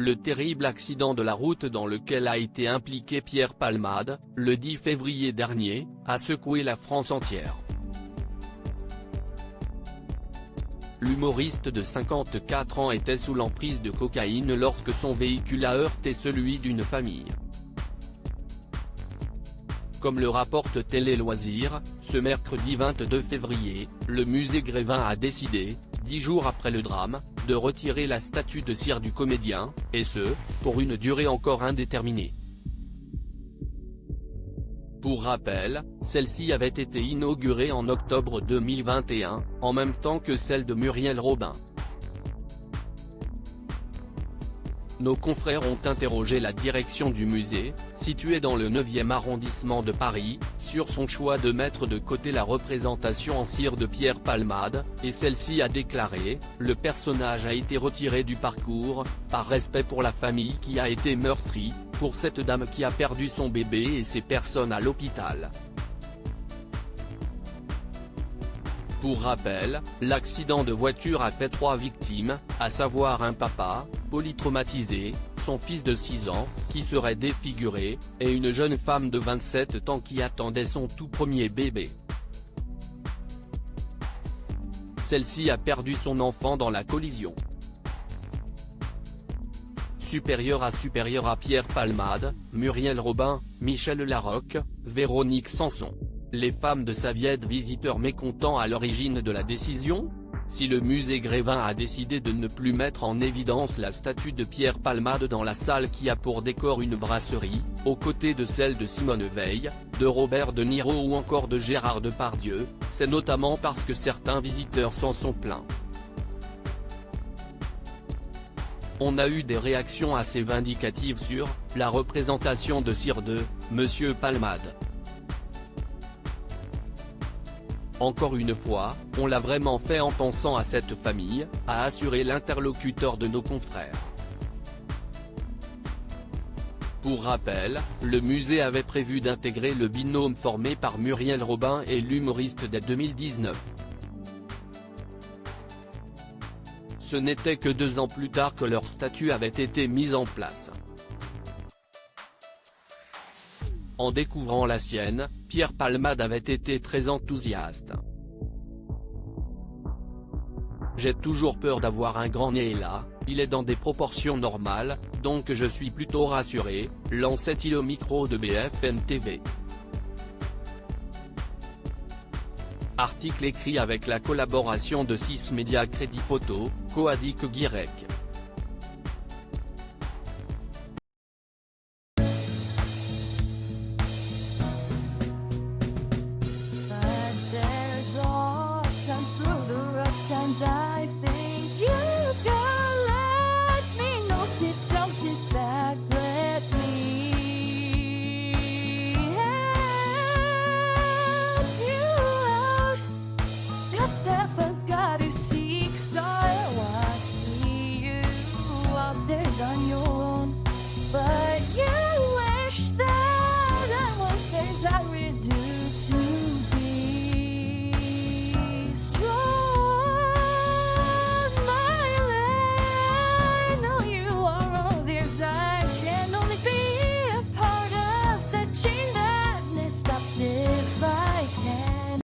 Le terrible accident de la route dans lequel a été impliqué Pierre Palmade, le 10 février dernier, a secoué la France entière. L'humoriste de 54 ans était sous l'emprise de cocaïne lorsque son véhicule a heurté celui d'une famille. Comme le rapporte Télé Loisirs, ce mercredi 22 février, le musée Grévin a décidé, 10 jours après le drame, de retirer la statue de cire du comédien, et ce, pour une durée encore indéterminée. Pour rappel, celle-ci avait été inaugurée en octobre 2021, en même temps que celle de Muriel Robin. Nos confrères ont interrogé la direction du musée, situé dans le 9e arrondissement de Paris, sur son choix de mettre de côté la représentation en cire de Pierre Palmade, et celle-ci a déclaré « Le personnage a été retiré du parcours, par respect pour la famille qui a été meurtrie, pour cette dame qui a perdu son bébé et ces personnes à l'hôpital ». Pour rappel, l'accident de voiture a fait 3 victimes, à savoir un papa, polytraumatisé, son fils de 6 ans, qui serait défiguré, et une jeune femme de 27 ans qui attendait son tout premier bébé. Celle-ci a perdu son enfant dans la collision. Supérieur à Pierre Palmade, Muriel Robin, Michel Larocque, Véronique Sanson. Les femmes de Saviède visiteurs mécontents à l'origine de la décision? Si le musée Grévin a décidé de ne plus mettre en évidence la statue de Pierre Palmade dans la salle qui a pour décor une brasserie, aux côtés de celle de Simone Veil, de Robert De Niro ou encore de Gérard Depardieu, c'est notamment parce que certains visiteurs s'en sont plaints. On a eu des réactions assez vindicatives sur « la représentation de cire de Monsieur Palmade ». Encore une fois, on l'a vraiment fait en pensant à cette famille, a assuré l'interlocuteur de nos confrères. Pour rappel, le musée avait prévu d'intégrer le binôme formé par Muriel Robin et l'humoriste dès 2019. Ce n'était que 2 ans plus tard que leur statut avait été mise en place. En découvrant la sienne, Pierre Palmade avait été très enthousiaste. « J'ai toujours peur d'avoir un grand nez et là, il est dans des proportions normales, donc je suis plutôt rassuré », lançait-il au micro de BFM TV. Article écrit avec la collaboration de 6 médias Crédit Photo, Coadic Guirec.